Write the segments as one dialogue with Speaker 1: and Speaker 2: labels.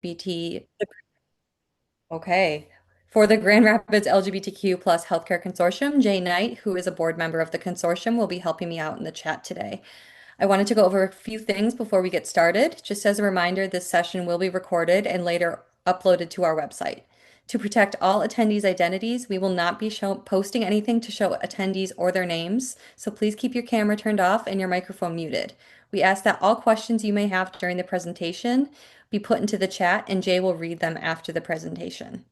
Speaker 1: LGBT. Okay. For the Grand Rapids LGBTQ plus Healthcare Consortium, Jay Knight, who is a board member of the consortium, will be helping me out in the chat today. I wanted to go over a few things before we get started. Just as a reminder, this session will be recorded and later uploaded to our website. To protect all attendees' identities, we will not be posting anything to show attendees or their names, so please keep your camera turned off and your microphone muted. We ask that all questions you may have during the presentation be put into the chat, and Jay will read them after the presentation.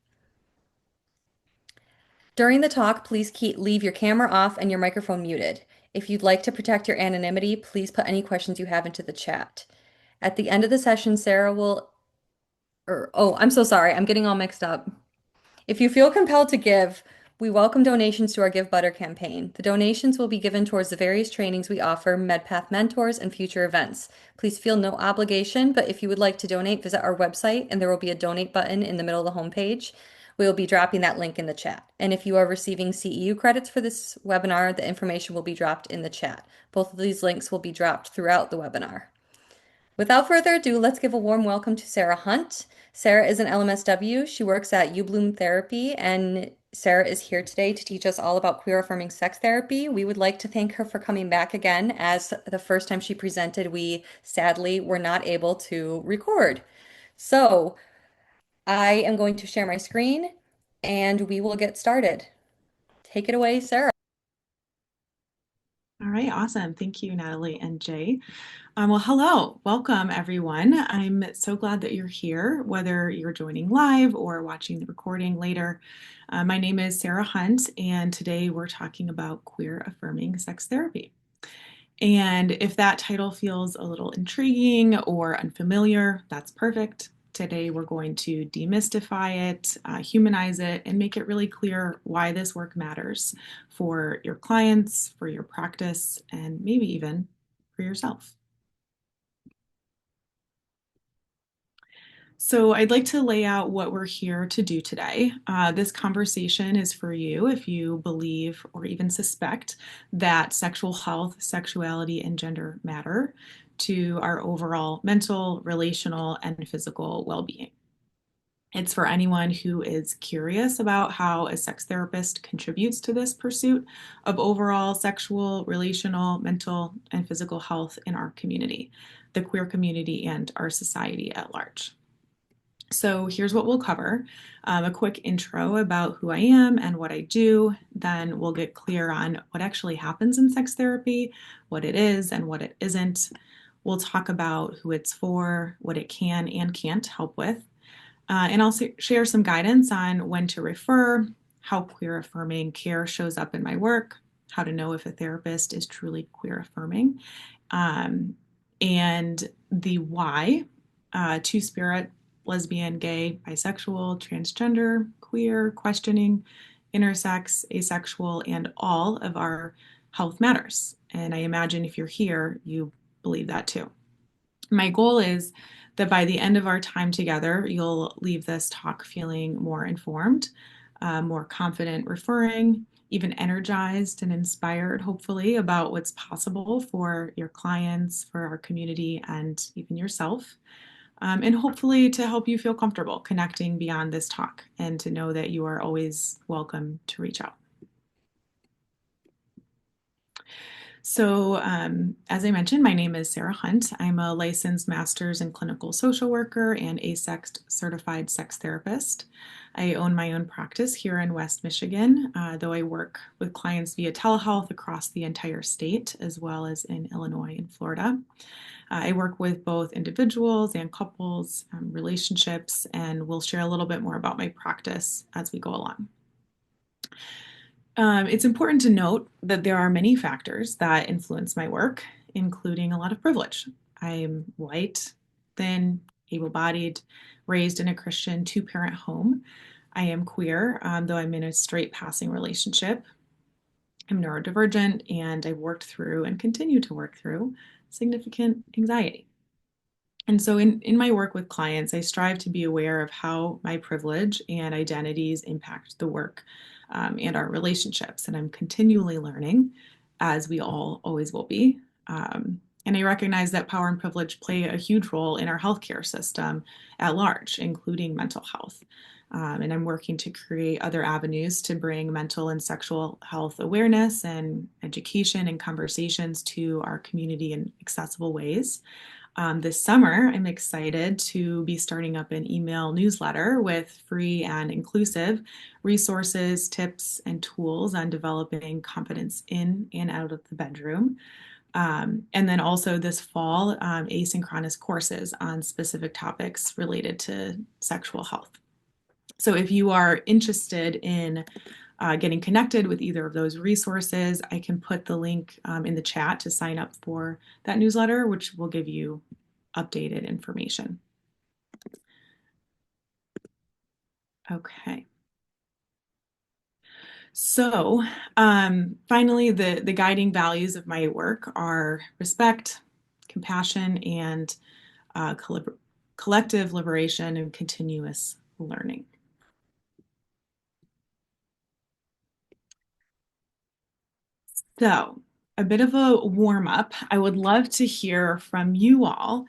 Speaker 1: During the talk, please leave your camera off and your microphone muted. If you'd like to protect your anonymity, please put any questions you have into the chat. At the end of the session, Sarah will, oh, I'm so sorry, I'm getting all mixed up. If you feel compelled to give, we welcome donations to our Give Butter campaign. The donations will be given towards the various trainings we offer, MedPath Mentors, and future events. Please feel no obligation, but if you would like to donate, visit our website and there will be a donate button in the middle of the homepage. We will be dropping that link in the chat. And if you are receiving CEU credits for this webinar, the information will be dropped in the chat. Both of these links will be dropped throughout the webinar. Without further ado, let's give a warm welcome to Sarah Hunt. Sarah is an LMSW. She works at UBloom Therapy, and Sarah is here today to teach us all about queer affirming sex therapy. We would like to thank her for coming back again, as the first time she presented, we sadly were not able to record. So I am going to share my screen and we will get started. Take it away, Sarah.
Speaker 2: All right, awesome. Thank you, Natalie and Jay. Well, hello, welcome everyone. I'm so glad that you're here, whether you're joining live or watching the recording later. My name is Sarah Hunt, and today we're talking about queer affirming sex therapy. And if that title feels a little intriguing or unfamiliar, that's perfect. Today, we're going to demystify it, humanize it, and make it really clear why this work matters for your clients, for your practice, and maybe even for yourself. So, I'd like to lay out what we're here to do today. This conversation is for you if you believe or even suspect that sexual health, sexuality, and gender matter to our overall mental, relational, and physical well being. It's for anyone who is curious about how a sex therapist contributes to this pursuit of overall sexual, relational, mental, and physical health in our community, the queer community, and our society at large. So here's what we'll cover. A quick intro about who I am and what I do. Then we'll get clear on what actually happens in sex therapy, what it is and what it isn't. We'll talk about who it's for, what it can and can't help with. And I'll share some guidance on when to refer, how queer affirming care shows up in my work, how to know if a therapist is truly queer affirming, and the why, two-spirit, lesbian, gay, bisexual, transgender, queer, questioning, intersex, asexual, and all of our health matters. And I imagine if you're here, you believe that too. My goal is that by the end of our time together, you'll leave this talk feeling more informed, more confident referring, even energized and inspired, hopefully, about what's possible for your clients, for our community, and even yourself. And hopefully to help you feel comfortable connecting beyond this talk and to know that you are always welcome to reach out. So, as I mentioned, my name is Sarah Hunt. I'm a licensed master's in clinical social worker and ASEXT certified sex therapist. I own my own practice here in West Michigan, though I work with clients via telehealth across the entire state, as well as in Illinois and Florida. I work with both individuals and couples, relationships, and we'll share a little bit more about my practice as we go along. It's important to note that there are many factors that influence my work, including a lot of privilege. I'm white, thin, able-bodied, raised in a Christian two-parent home. I am queer, though I'm in a straight passing relationship. I'm neurodivergent, and I've worked through and continue to work through significant anxiety. And so in my work with clients, I strive to be aware of how my privilege and identities impact the work and our relationships. And I'm continually learning, as we all always will be. And I recognize that power and privilege play a huge role in our healthcare system at large, including mental health. And I'm working to create other avenues to bring mental and sexual health awareness and education and conversations to our community in accessible ways. This summer, I'm excited to be starting up an email newsletter with free and inclusive resources, tips, and tools on developing confidence in and out of the bedroom. And then also this fall, asynchronous courses on specific topics related to sexual health. So if you are interested in getting connected with either of those resources, I can put the link in the chat to sign up for that newsletter, which will give you updated information. Okay. So finally, the guiding values of my work are respect, compassion, and uh, collective liberation and continuous learning. So, a bit of a warm up. I would love to hear from you all.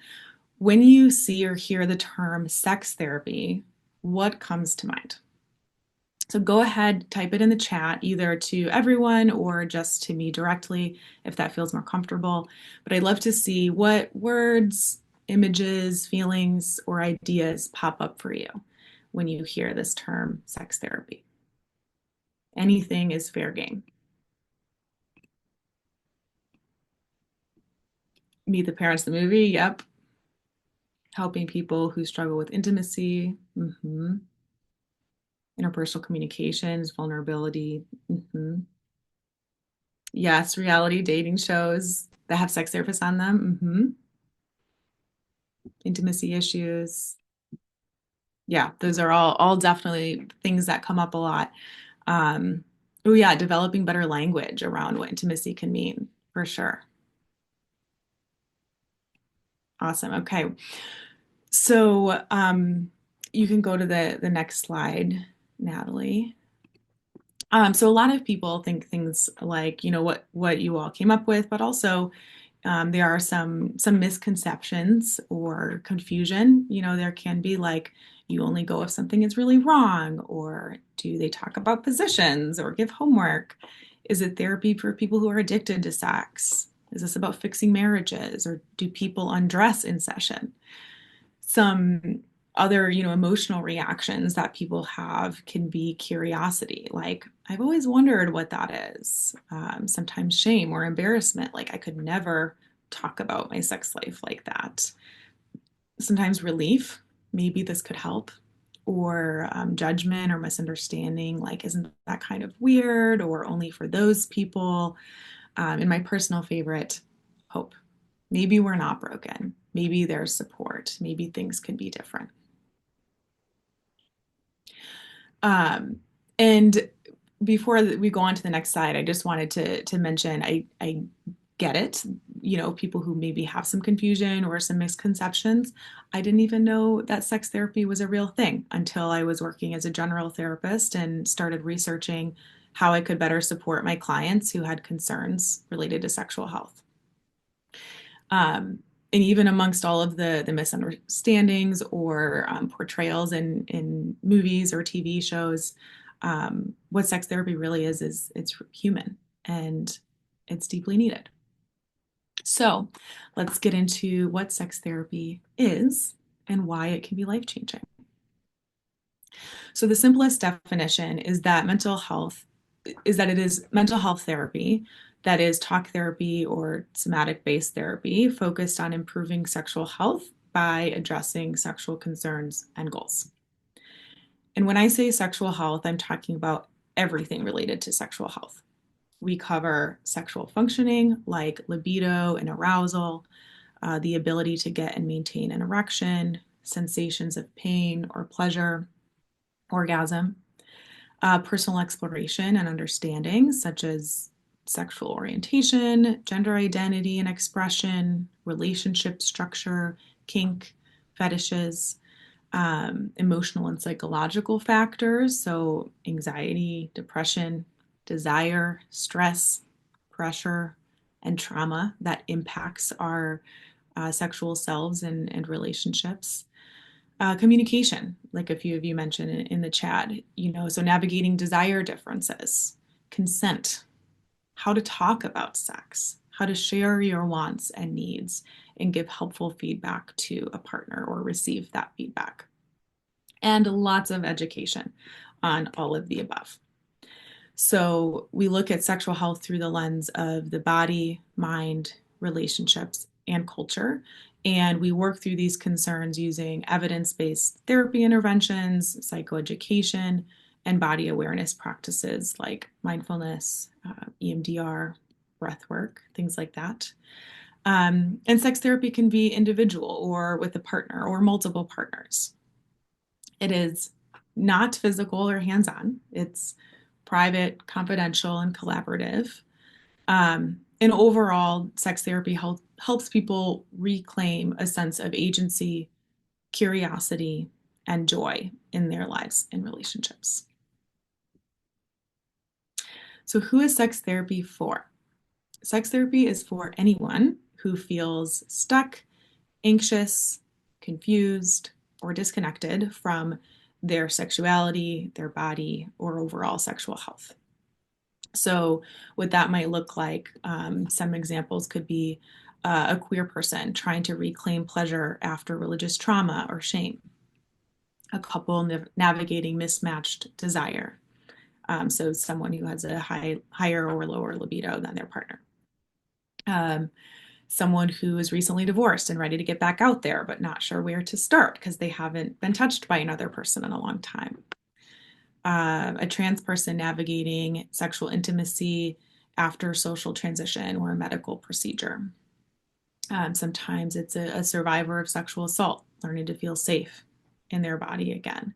Speaker 2: When you see or hear the term sex therapy, what comes to mind? So go ahead, type it in the chat, either to everyone or just to me directly if that feels more comfortable. But I'd love to see what words, images, feelings, or ideas pop up for you when you hear this term sex therapy. Anything is fair game. Meet the Parents, the movie, yep. Helping people who struggle with intimacy, interpersonal communications, vulnerability. Yes, reality dating shows that have sex therapists on them. Intimacy issues. Yeah, those are all definitely things that come up a lot. Oh yeah, developing better language around what intimacy can mean for sure. Awesome. Okay. So you can go to the next slide, Natalie. So a lot of people think things like, what you all came up with, but also there are some misconceptions or confusion. There can be like you only go if something is really wrong, or do they talk about positions or give homework? Is it therapy for people who are addicted to sex? Is this about fixing marriages, or do people undress in session? Some other emotional reactions that people have can be curiosity, like I've always wondered what that is. Sometimes shame or embarrassment, like I could never talk about my sex life like that. Sometimes relief, maybe this could help, or judgment or misunderstanding, like isn't that kind of weird or only for those people. And my personal favorite, hope. Maybe we're not broken. Maybe there's support. Maybe things could be different. Um, and before we go on to the next slide, I just wanted to mention I get it. People who maybe have some confusion or some misconceptions. I didn't even know that sex therapy was a real thing until I was working as a general therapist and started researching how I could better support my clients who had concerns related to sexual health. And even amongst all of the misunderstandings or portrayals in movies or TV shows, what sex therapy really is it's human and it's deeply needed. So let's get into what sex therapy is and why it can be life-changing. So the simplest definition is that it is mental health therapy, that is talk therapy or somatic-based therapy focused on improving sexual health by addressing sexual concerns and goals. And when I say sexual health, I'm talking about everything related to sexual health. We cover sexual functioning like libido and arousal, the ability to get and maintain an erection, sensations of pain or pleasure, orgasm, personal exploration and understanding, such as sexual orientation, gender identity and expression, relationship structure, kink, fetishes, emotional and psychological factors, so anxiety, depression, desire, stress, pressure, and trauma that impacts our sexual selves and relationships. Communication, like a few of you mentioned in the chat, so navigating desire differences, consent, how to talk about sex, how to share your wants and needs and give helpful feedback to a partner or receive that feedback, and lots of education on all of the above. So we look at sexual health through the lens of the body, mind, relationships, and culture. And we work through these concerns using evidence-based therapy interventions, psychoeducation, and body awareness practices like mindfulness, EMDR, breath work, things like that. And sex therapy can be individual or with a partner or multiple partners. It is not physical or hands-on. It's private, confidential, and collaborative. And overall, sex therapy helps people reclaim a sense of agency, curiosity, and joy in their lives and relationships. So, who is sex therapy for? Sex therapy is for anyone who feels stuck, anxious, confused, or disconnected from their sexuality, their body, or overall sexual health. So, what that might look like, some examples could be a queer person trying to reclaim pleasure after religious trauma or shame, a couple navigating mismatched desire. So, someone who has a higher or lower libido than their partner. Um, Someone who is recently divorced and ready to get back out there, but not sure where to start because they haven't been touched by another person in a long time. A trans person navigating sexual intimacy after social transition or a medical procedure. Sometimes it's a survivor of sexual assault, learning to feel safe in their body again.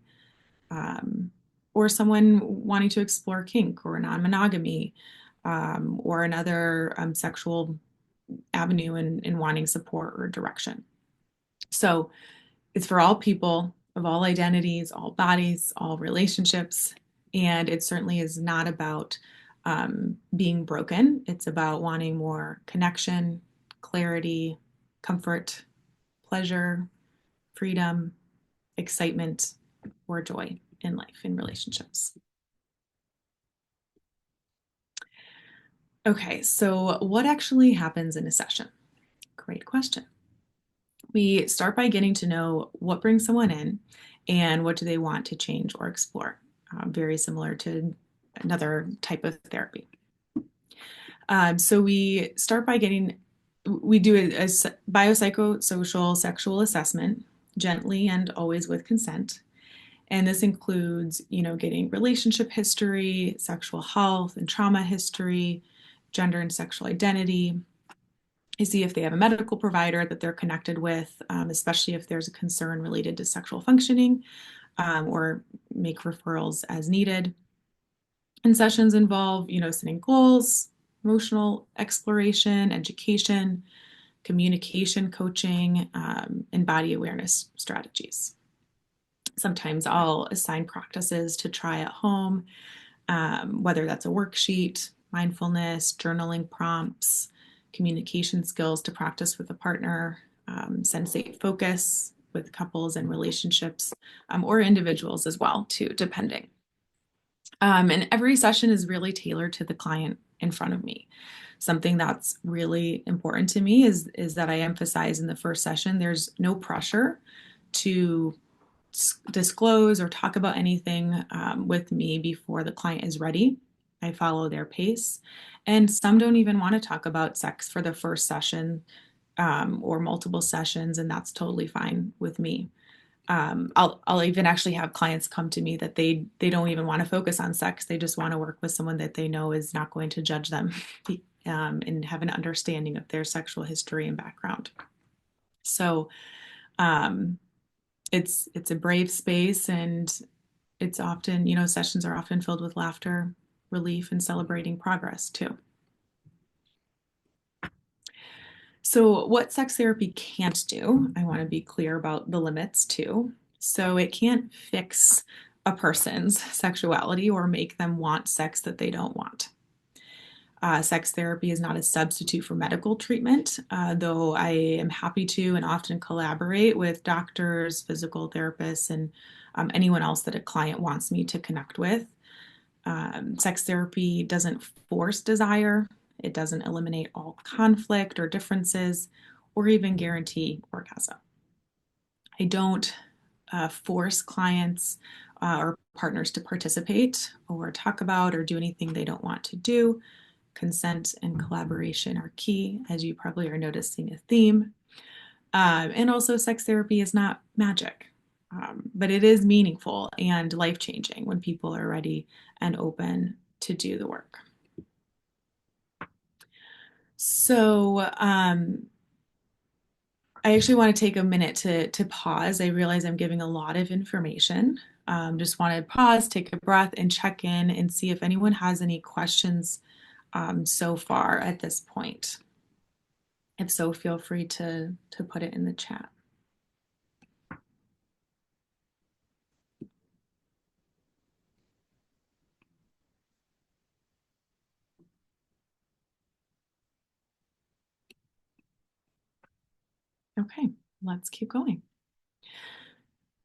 Speaker 2: Um, or someone wanting to explore kink or non monogamy, or another sexual avenue in wanting support or direction. So it's for all people of all identities, all bodies, all relationships. And it certainly is not about being broken. It's about wanting more connection, clarity, comfort, pleasure, freedom, excitement, or joy in life, in relationships. Okay, so what actually happens in a session? Great question. We start by getting to know what brings someone in and what do they want to change or explore. Very similar to another type of therapy. So we start by we do a biopsychosocial sexual assessment, gently and always with consent. And this includes, getting relationship history, sexual health and trauma history, gender and sexual identity. I see if they have a medical provider that they're connected with, especially if there's a concern related to sexual functioning, or make referrals as needed. And sessions involve, setting goals, emotional exploration, education, communication coaching, and body awareness strategies. Sometimes I'll assign practices to try at home, whether that's a worksheet, mindfulness, journaling prompts, communication skills to practice with a partner, sensate focus with couples and relationships, or individuals as well, too, depending. And every session is really tailored to the client in front of me. Something that's really important to me is that I emphasize in the first session, there's no pressure to disclose or talk about anything with me before the client is ready. I follow their pace. And some don't even want to talk about sex for the first session, or multiple sessions, and that's totally fine with me. I'll even actually have clients come to me that they don't even want to focus on sex. They just want to work with someone that they know is not going to judge them, and have an understanding of their sexual history and background. So um, it's a brave space, and it's often, sessions are often filled with laughter, relief, and celebrating progress too. So, what sex therapy can't do, I want to be clear about the limits too. So, it can't fix a person's sexuality or make them want sex that they don't want. Sex therapy is not a substitute for medical treatment, though I am happy to and often collaborate with doctors, physical therapists, and anyone else that a client wants me to connect with. Sex therapy doesn't force desire, it doesn't eliminate all conflict or differences, or even guarantee orgasm. I don't force clients or partners to participate or talk about or do anything they don't want to do. Consent and collaboration are key, as you probably are noticing a theme. And also, sex therapy is not magic, but it is meaningful and life changing when people are ready and open to do the work. So, I actually want to take a minute to pause. I realize I'm giving a lot of information. Just want to pause, take a breath, and check in and see if anyone has any questions so far at this point. If so, feel free to put it in the chat. Okay, let's keep going.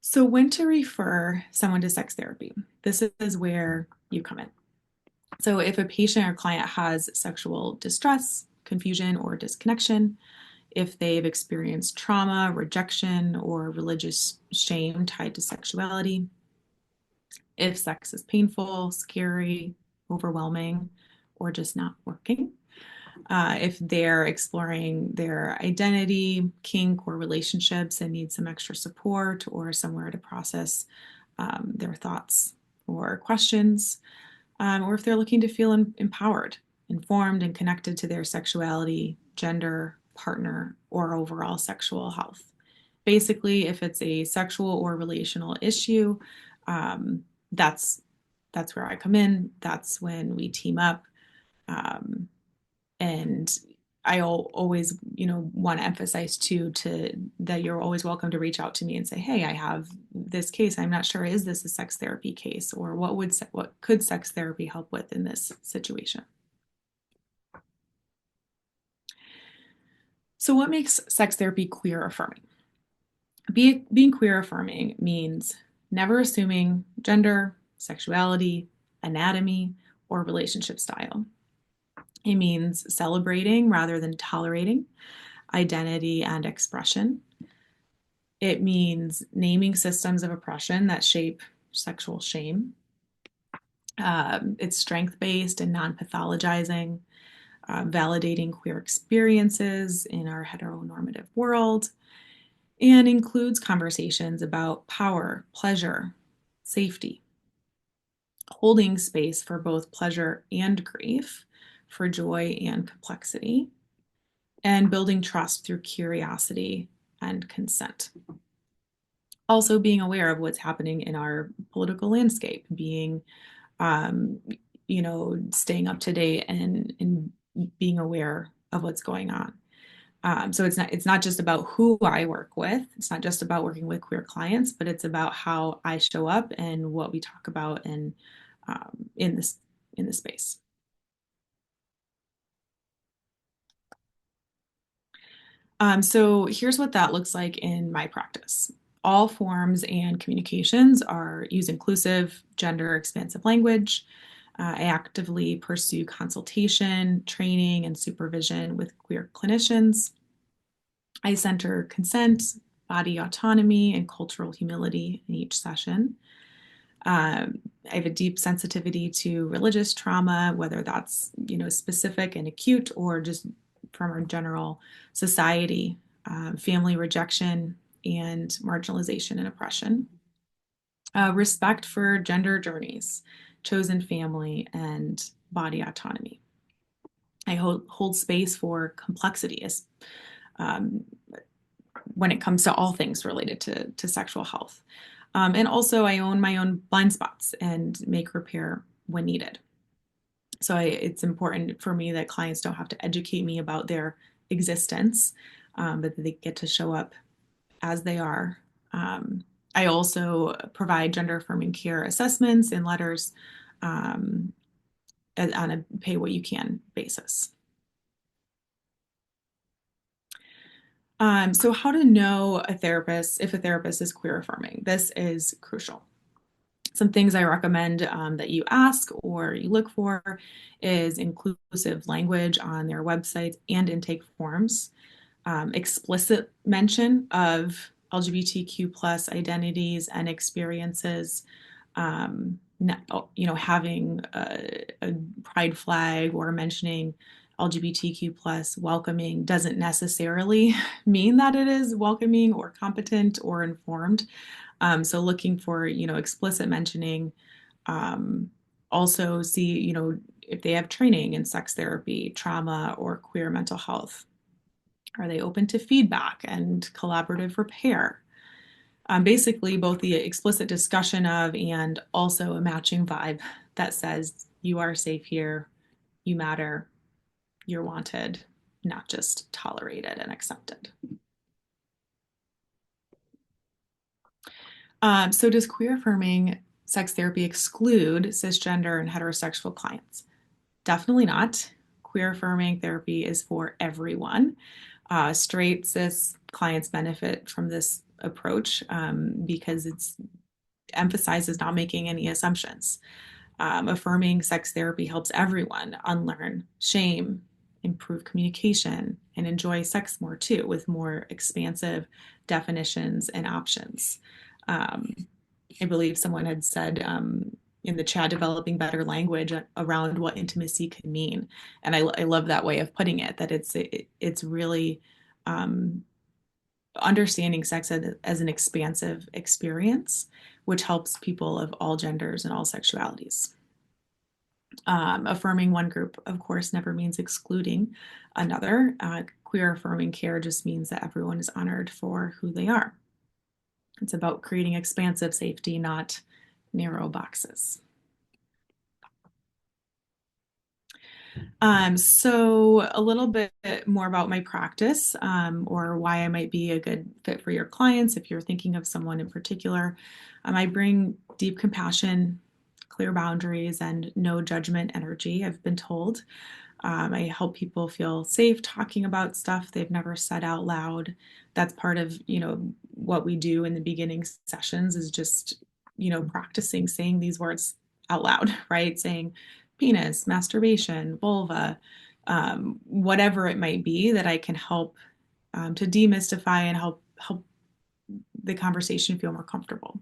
Speaker 2: So, when to refer someone to sex therapy? This is where you come in. So, if a patient or client has sexual distress, confusion, or disconnection, if they've experienced trauma, rejection, or religious shame tied to sexuality, if sex is painful, scary, overwhelming, or just not working, if they're exploring their identity, kink, or relationships and need some extra support or somewhere to process their thoughts or questions, or if they're looking to feel empowered, informed, and connected to their sexuality, gender, partner, or overall sexual health. Basically, if it's a sexual or relational issue, um, that's that's where I come in. That's when we team up. Um, and I always, want to emphasize too to that you're always welcome to reach out to me and say, "Hey, I have this case. I'm not sure, is this a sex therapy case, or what could sex therapy help with in this situation?" So, what makes sex therapy queer affirming? Being queer affirming means never assuming gender, sexuality, anatomy, or relationship style. It means celebrating rather than tolerating identity and expression. It means naming systems of oppression that shape sexual shame. It's strength based and non pathologizing, validating queer experiences in our heteronormative world, and includes conversations about power, pleasure, safety, holding space for both pleasure and grief, for joy and complexity, and building trust through curiosity and consent. Also, being aware of what's happening in our political landscape, being, um, staying up to date and being aware of what's going on. So it's not just about who I work with. It's not just about working with queer clients, but it's about how I show up and what we talk about in this space. So here's what that looks like in my practice. All forms and communications use inclusive, gender expansive language. I actively pursue consultation, training, and supervision with queer clinicians. I center consent, body autonomy, and cultural humility in each session. I have a deep sensitivity to religious trauma, whether that's specific and acute or just from our general society, family rejection and marginalization and oppression. Respect for gender journeys, chosen family, and body autonomy. I hold space for complexity um, when it comes to all things related to sexual health. And also, I own my own blind spots and make repair when needed. So it's important for me that clients don't have to educate me about their existence, but that they get to show up as they are. I also provide gender affirming care assessments and letters, um, on a pay what you can basis. So how to know a therapist if a therapist is queer affirming. This is crucial. Some things I recommend that you ask or you look for is inclusive language on their websites and intake forms, explicit mention of LGBTQ plus identities and experiences, having a pride flag or mentioning LGBTQ plus welcoming doesn't necessarily mean that it is welcoming or competent or informed. So looking for, explicit mentioning. Um, Also see, if they have training in sex therapy, trauma, or queer mental health. Are they open to feedback and collaborative repair? Basically, both the explicit discussion of and also a matching vibe that says you are safe here, you matter, you're wanted, not just tolerated and accepted. So, does queer affirming sex therapy exclude cisgender and heterosexual clients? Definitely not. Queer affirming therapy is for everyone. Straight cis clients benefit from this approach because it's emphasizes not making any assumptions. Affirming sex therapy helps everyone unlearn shame, improve communication, and enjoy sex more too, with more expansive definitions and options. Um, I believe someone had said in the chat, developing better language around what intimacy can mean, and I love that way of putting it. That it's really um, understanding sex as an expansive experience, which helps people of all genders and all sexualities. Affirming one group, of course, never means excluding another. Queer affirming care just means that everyone is honored for who they are. It's about creating expansive safety, not narrow boxes. So a little bit more about my practice, or why I might be a good fit for your clients if you're thinking of someone in particular. I bring deep compassion, clear boundaries, and no judgment energy, I've been told. I help people feel safe talking about stuff they've never said out loud. That's part of, what we do in the beginning sessions is just, practicing saying these words out loud, right? Saying penis, masturbation, vulva, whatever it might be that I can help to demystify and help the conversation feel more comfortable.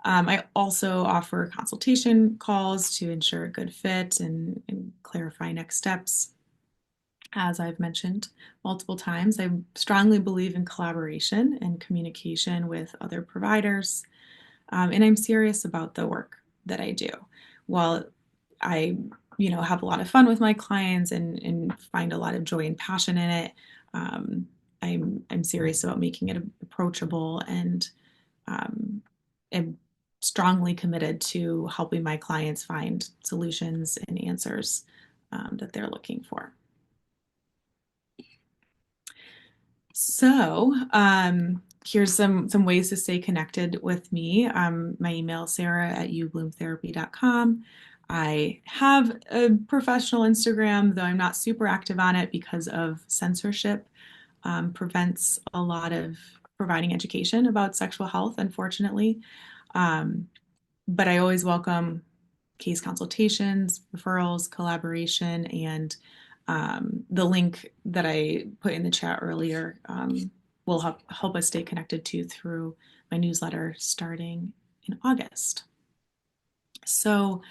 Speaker 2: I also offer consultation calls to ensure a good fit and clarify next steps. As I've mentioned multiple times, I strongly believe in collaboration and communication with other providers, and I'm serious about the work that I do. While I, have a lot of fun with my clients and find a lot of joy and passion in it, um, I'm serious about making it approachable and um, am strongly committed to helping my clients find solutions and answers that they're looking for. So, here's some ways to stay connected with me. My email, sarah@ubloomtherapy.com. I have a professional Instagram, though I'm not super active on it because of censorship. Prevents a lot of providing education about sexual health, unfortunately. Um, but I always welcome case consultations, referrals, collaboration, and the link that I put in the chat earlier will help us stay connected to through my newsletter starting in August. So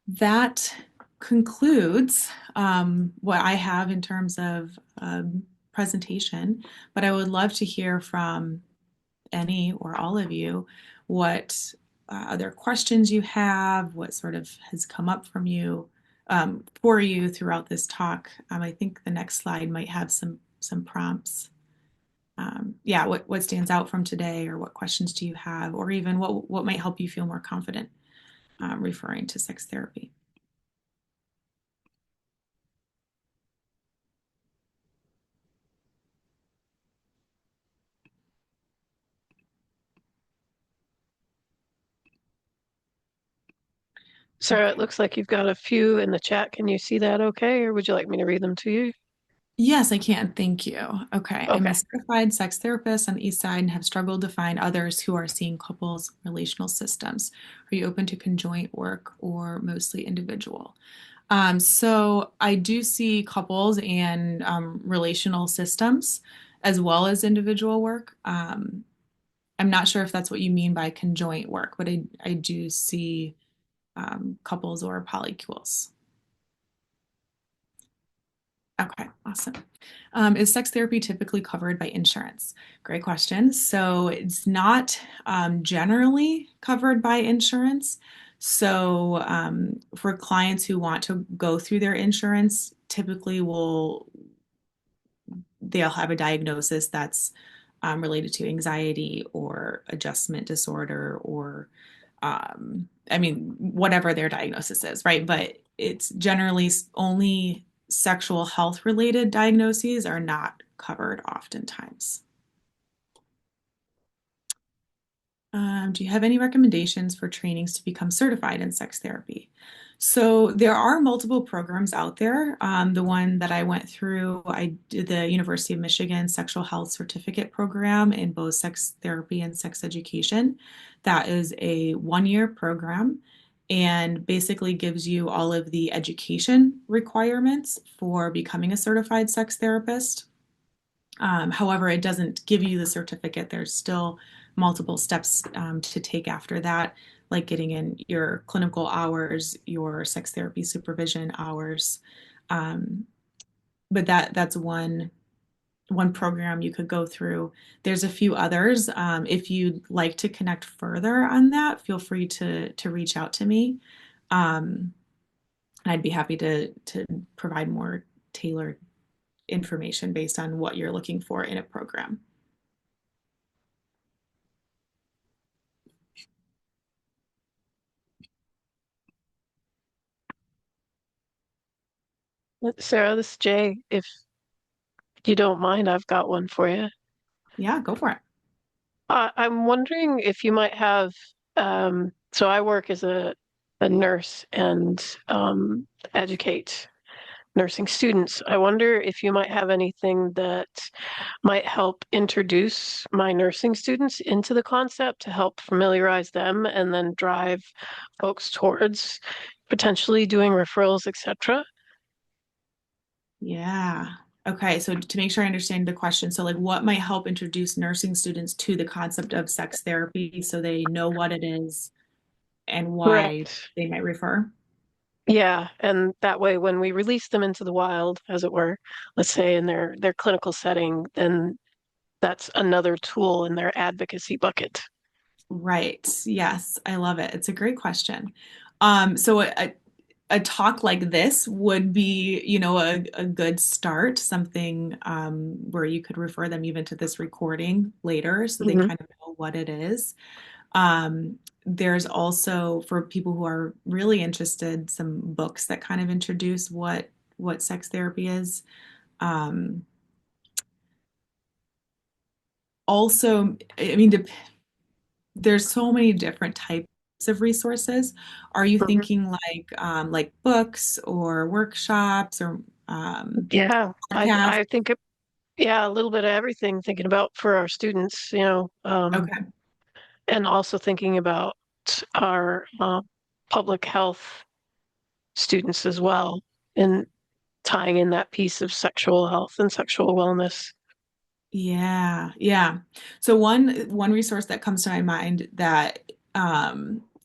Speaker 2: that concludes what I have in terms of presentation, but I would love to hear from any or all of you what other questions you have, what sort of has come up from you for you throughout this talk. I think the next slide might have some prompts. Yeah, what stands out from today, or what questions do you have, or even what might help you feel more confident referring to sex therapy.
Speaker 3: Sarah, it
Speaker 2: Okay.
Speaker 3: looks like you've got a few in the chat. Can you see that okay, or would you like me to read them to you?
Speaker 2: Yes, I can. Thank you. Okay. I'm a
Speaker 3: Okay.
Speaker 2: certified sex therapist on the East Side and have struggled to find others who are seeing couples' relational systems. Are you open to conjoint work or mostly individual? So I do see couples and relational systems as well as individual work. I'm not sure if that's what you mean by conjoint work, but I do see couples or polycules. Okay, awesome. Is sex therapy typically covered by insurance? Great question. So it's not generally covered by insurance. So for clients who want to go through their insurance, typically they'll have a diagnosis that's related to anxiety or adjustment disorder or I mean, whatever their diagnosis is, right? But it's generally only sexual health related diagnoses are not covered oftentimes. Do you have any recommendations for trainings to become certified in sex therapy? So there are multiple programs out there. The one that I went through, I did the University of Michigan Sexual Health Certificate Program in both sex therapy and sex education. That is a 1 year program and basically gives you all of the education requirements for becoming a certified sex therapist. However, it doesn't give you the certificate. There's still multiple steps to take after that, like getting in your clinical hours, your sex therapy supervision hours. Um, but that's one program you could go through. There's a few others. If you'd like to connect further on that, feel free to reach out to me. Um, I'd be happy to provide more tailored information based on what you're looking for in a program.
Speaker 3: Sarah, this is Jay. If you don't mind, I've got one for you.
Speaker 2: Yeah, go for it.
Speaker 3: I'm wondering if you might have, so I work as a nurse and educate nursing students. I wonder if you might have anything that might help introduce my nursing students into the concept to help familiarize them and then drive folks towards potentially doing referrals, etc.
Speaker 2: Yeah. Okay, so to make sure I understand the question, so like what might help introduce nursing students to the concept of sex therapy so they know what it is and why
Speaker 3: Correct.
Speaker 2: they might refer?
Speaker 3: Yeah, and that way when we release them into the wild, as it were, let's say in their clinical setting, then that's another tool in their advocacy bucket.
Speaker 2: Right. Yes, I love it. It's a great question. So a talk like this would be, a good start, something where you could refer them even to this recording later so they
Speaker 3: Hmm.
Speaker 2: kind of know what it is. There's also for people who are really interested, some books that kind of introduce what sex therapy is. Um, Also, I mean, there's so many different types of resources. Are you
Speaker 3: Hmm.
Speaker 2: thinking like books or workshops or
Speaker 3: Yeah,
Speaker 2: podcasts?
Speaker 3: I think yeah, a little bit of everything, thinking about for our students,
Speaker 2: Okay.
Speaker 3: and also thinking about our public health students as well, and tying in that piece of sexual health and sexual wellness.
Speaker 2: Yeah, yeah. So one resource that comes to my mind that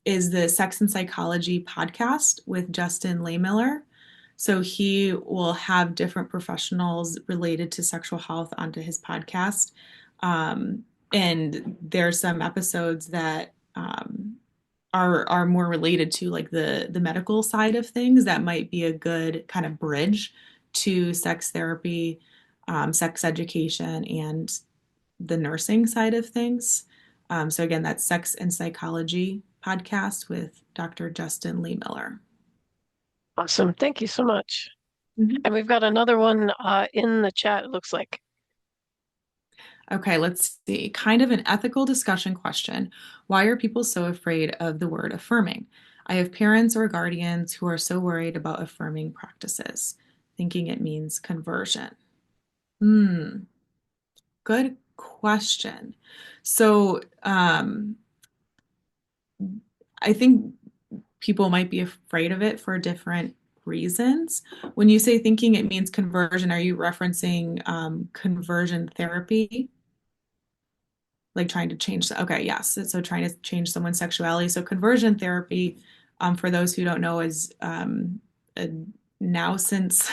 Speaker 2: is the Sex and Psychology podcast with Justin Lehmiller. So he will have different professionals related to sexual health onto his podcast. Um, and there's some episodes that are more related to like the medical side of things that might be a good kind of bridge to sex therapy, sex education, and the nursing side of things. So again, that's Sex and Psychology podcast with Dr. Justin Lee Miller.
Speaker 3: Awesome. Thank you so much.
Speaker 2: Mhm.
Speaker 3: And we've got another one in the chat, it looks like.
Speaker 2: Okay, let's see. Kind of an ethical discussion question. Why are people so afraid of the word affirming? I have parents or guardians who are so worried about affirming practices, thinking it means conversion. Hmm, good question. So, I think people might be afraid of it for different reasons. When you say thinking it means conversion, are you referencing conversion therapy? Like trying to change, okay, yes. So trying to change someone's sexuality. So conversion therapy, for those who don't know, is a now since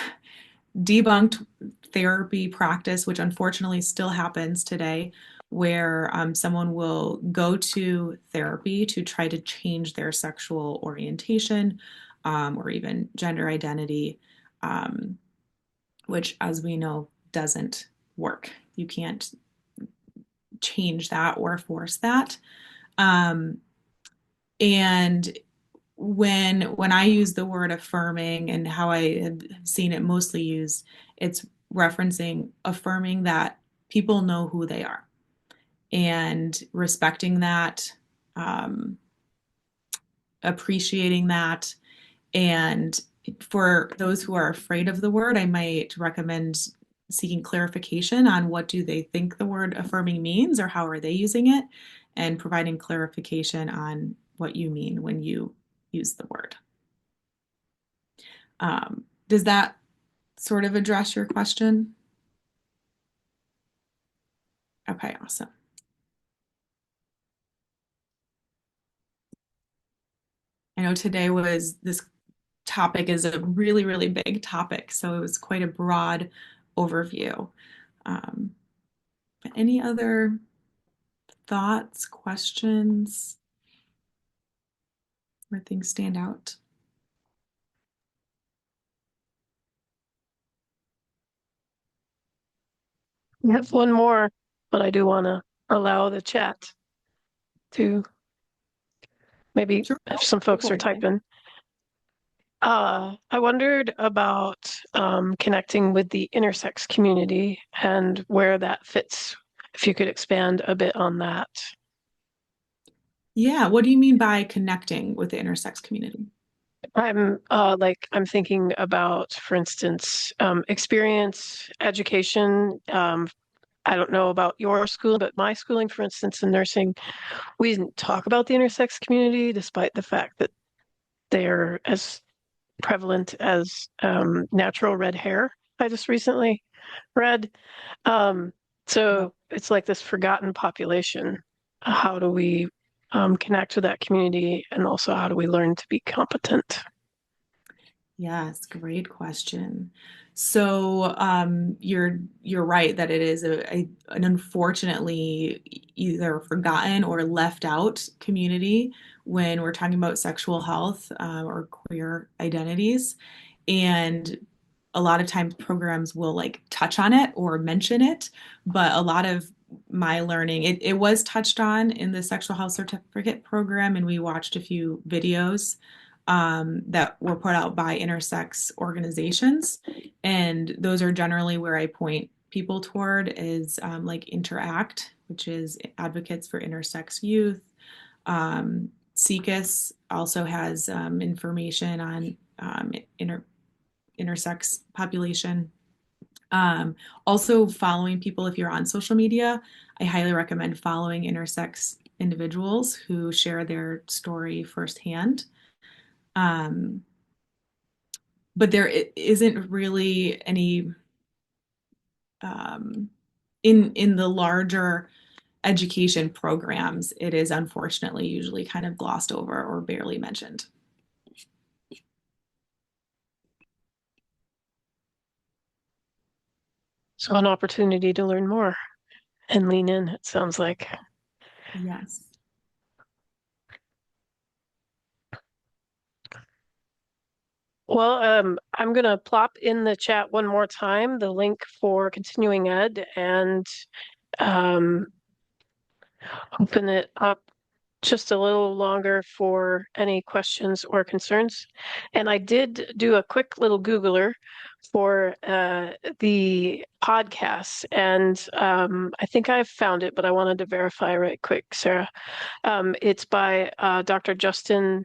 Speaker 2: debunked therapy practice, which unfortunately still happens today, where someone will go to therapy to try to change their sexual orientation or even gender identity, um, which, as we know, doesn't work. You can't change that or force that. Um, and when I use the word affirming and how I have seen it mostly used, it's referencing affirming that people know who they are and respecting that, um, appreciating that. And for those who are afraid of the word, I might recommend seeking clarification on what do they think the word affirming means or how are they using it, and providing clarification on what you mean when you use the word. Does that sort of address your question? Okay, awesome. I know today was this topic is a really, really big topic, so it was quite a broad overview. Um, but any other thoughts, questions, where things stand out?
Speaker 3: I have one more, but I do want to allow the chat to maybe
Speaker 2: Sure,
Speaker 3: if some
Speaker 2: go
Speaker 3: folks
Speaker 2: for
Speaker 3: are
Speaker 2: it.
Speaker 3: typing. I wondered about connecting with the intersex community and where that fits. If you could expand a bit on that.
Speaker 2: Yeah, what do you mean by connecting with the intersex community?
Speaker 3: I'm thinking about, for instance, experience, education. I don't know about your school, but my schooling, for instance, in nursing, we didn't talk about the intersex community, despite the fact that they're as prevalent as natural red hair. I just recently read. Um,
Speaker 2: Yep.
Speaker 3: so it's like this forgotten population. How do we connect with that community, and also how do we learn to be competent?
Speaker 2: Yes, great question. So you're right that it is an unfortunately either forgotten or left out community when we're talking about sexual health or queer identities. And a lot of times programs will like touch on it or mention it, but a lot of my learning, it was touched on in the sexual health certificate program, and we watched a few videos that were put out by intersex organizations. And those are generally where I point people toward is like Interact, which is advocates for intersex youth. CCUS also has information on intersex population. Also, following people if you're on social media, I highly recommend following intersex individuals who share their story firsthand. Um, but there isn't really any um, in the larger education programs. It is unfortunately usually kind of glossed over or barely mentioned.
Speaker 3: So an opportunity to learn more and lean in, it sounds like.
Speaker 2: Yes.
Speaker 3: Well, I'm going to plop in the chat one more time the link for continuing ed and um, open it up just a little longer for any questions or concerns. And I did do a quick little Googler for the podcasts, and I think I've found it, but I wanted to verify right quick, Sarah. It's by Dr. Justin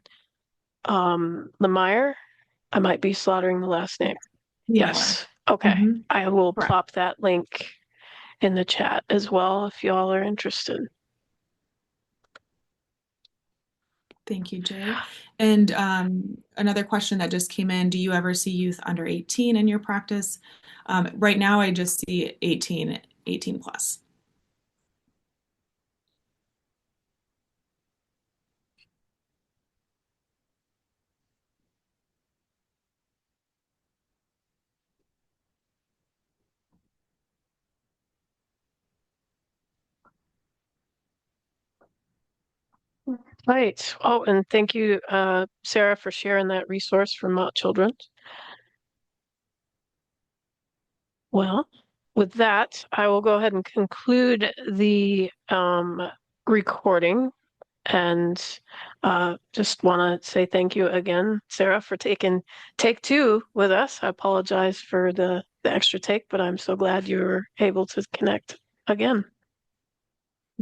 Speaker 3: Lemire. I might be slaughtering the last name.
Speaker 2: Miller.
Speaker 3: Yes. Okay.
Speaker 2: Hmm.
Speaker 3: I will
Speaker 2: Correct.
Speaker 3: plop that link in the chat as well if y'all are interested.
Speaker 2: Thank you, Jay. And another question that just came in, do you ever see youth under 18 in your practice? Right now, I just see 18 plus.
Speaker 3: Right. Oh, and thank you, Sarah, for sharing that resource from Mott Children. Well, with that, I will go ahead and conclude the recording and just want to say thank you again, Sarah, for taking take two with us. I apologize for the extra take, but I'm so glad you were able to connect again.